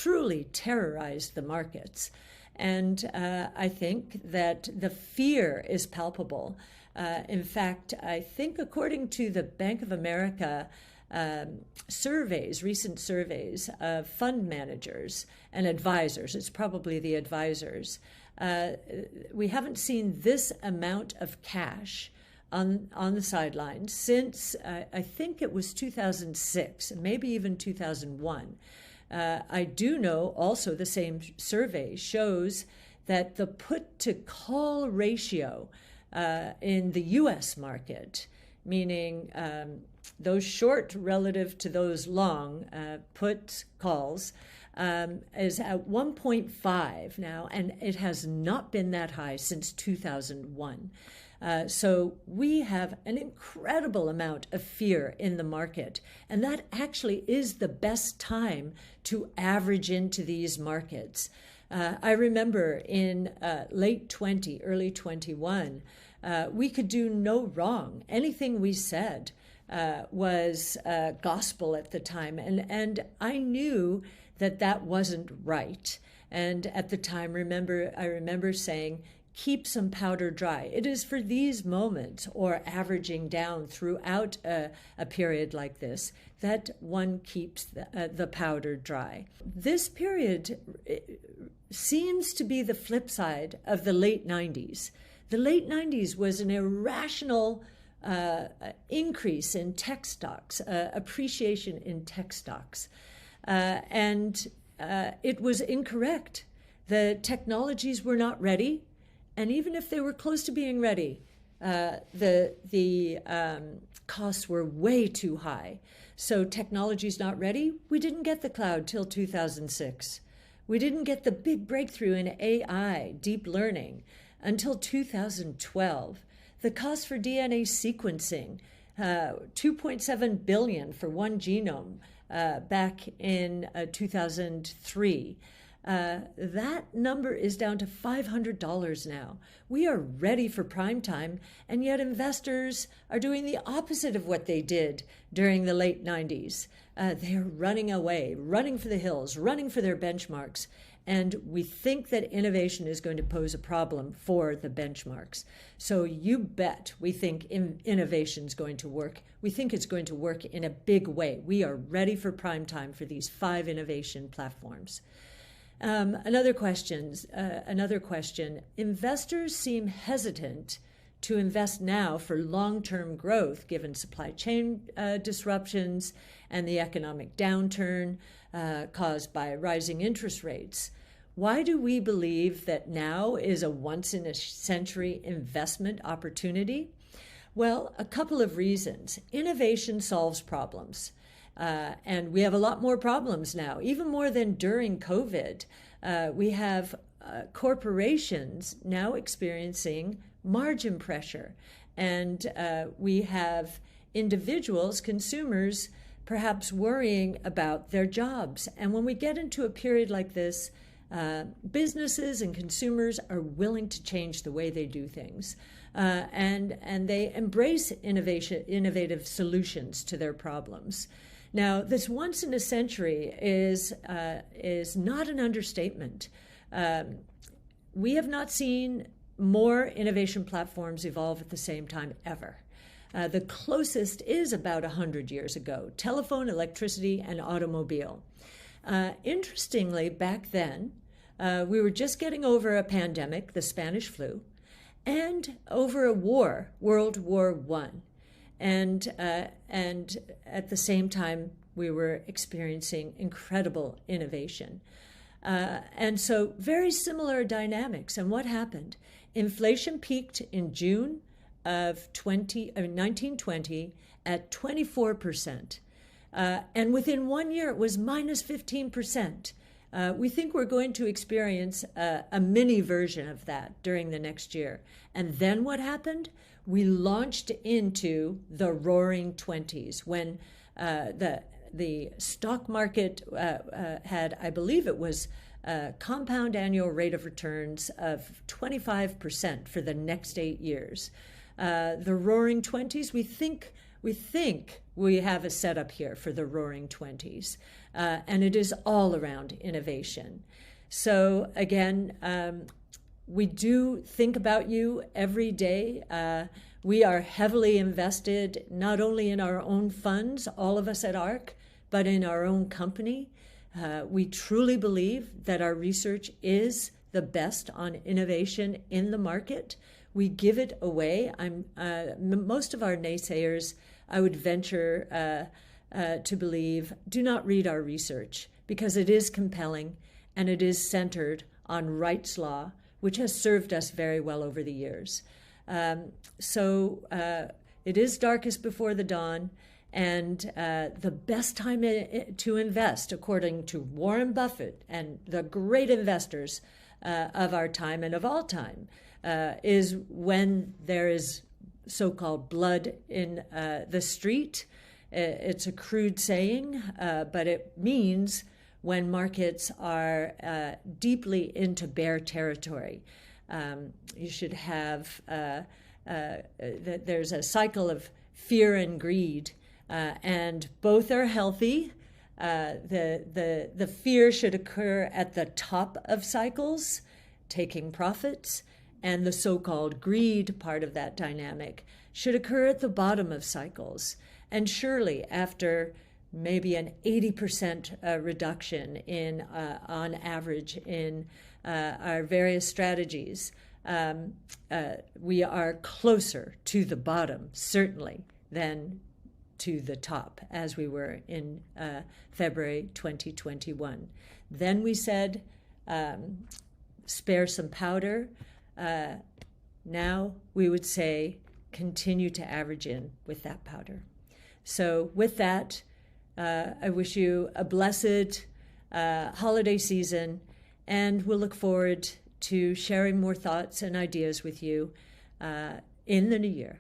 truly terrorized the markets. And I think that the fear is palpable. In fact, I think according to the Bank of America recent surveys of fund managers and advisors, it's probably the advisors, we haven't seen this amount of cash on the sidelines since I think it was 2006, maybe even 2001. I do know also the same survey shows that the put to call ratio in the US market, meaning those short relative to those long put calls, is at 1.5 now, and it has not been that high since 2001. So we have an incredible amount of fear in the market, and that actually is the best time to average into these markets. I remember in late 20, early 21, we could do no wrong. Anything we said was gospel at the time, and I knew that wasn't right. And at the time, I remember saying, keep some powder dry. It is for these moments, or averaging down throughout a period like this, that one keeps the powder dry. This period seems to be the flip side of the late 90s. The late 90s was an irrational increase in tech stocks, appreciation in tech stocks. And it was incorrect. The technologies were not ready. And even if they were close to being ready, the costs were way too high. So technology's not ready. We didn't get the cloud till 2006. We didn't get the big breakthrough in AI, deep learning, until 2012. The cost for DNA sequencing, $2.7 billion for one genome back in 2003. That number is down to $500 now. We are ready for prime time, and yet investors are doing the opposite of what they did during the late 90s. They're running away, running for the hills, running for their benchmarks, and we think that innovation is going to pose a problem for the benchmarks. So you bet we think innovation is going to work. We think it's going to work in a big way. We are ready for prime time for these 5 innovation platforms. Another question. Investors seem hesitant to invest now for long-term growth, given supply chain disruptions and the economic downturn caused by rising interest rates. Why do we believe that now is a once-in-a-century investment opportunity? Well, a couple of reasons. Innovation solves problems. And we have a lot more problems now, even more than during COVID. We have corporations now experiencing margin pressure. And we have individuals, consumers, perhaps worrying about their jobs. And when we get into a period like this, businesses and consumers are willing to change the way they do things. And they embrace innovative solutions to their problems. Now, this once in a century is not an understatement. We have not seen more innovation platforms evolve at the same time ever. The closest is about 100 years ago: telephone, electricity, and automobile. Interestingly, back then, we were just getting over a pandemic, the Spanish flu, and over a war, World War I. And at the same time, we were experiencing incredible innovation. And so very similar dynamics. And what happened? Inflation peaked in June of 1920 at 24%. And within 1 year, it was minus 15%. We think we're going to experience a mini version of that during the next year. And then what happened? We launched into the roaring 20s when the stock market had, I believe it was a compound annual rate of returns of 25% for the next 8 years. The roaring 20s, we think we think we have a setup here for the roaring 20s, and it is all around innovation. So again, we do think about you every day. We are heavily invested not only in our own funds, all of us at ARK, but in our own company. We truly believe that our research is the best on innovation in the market. We give it away. Most of our naysayers, I would venture to believe, do not read our research because it is compelling and it is centered on rights law, which has served us very well over the years. So it is darkest before the dawn, and the best time to invest, according to Warren Buffett and the great investors of our time and of all time, is when there is so-called blood in the street. It's a crude saying, but it means when markets are deeply into bear territory. You should have, there's a cycle of fear and greed, and both are healthy. The fear should occur at the top of cycles, taking profits, and the so-called greed part of that dynamic should occur at the bottom of cycles. And surely after maybe an 80% reduction in, on average in our various strategies, we are closer to the bottom, certainly, than to the top, as we were in February 2021. Then we said, spare some powder. Now we would say, continue to average in with that powder. So with that, I wish you a blessed holiday season, and we'll look forward to sharing more thoughts and ideas with you in the new year.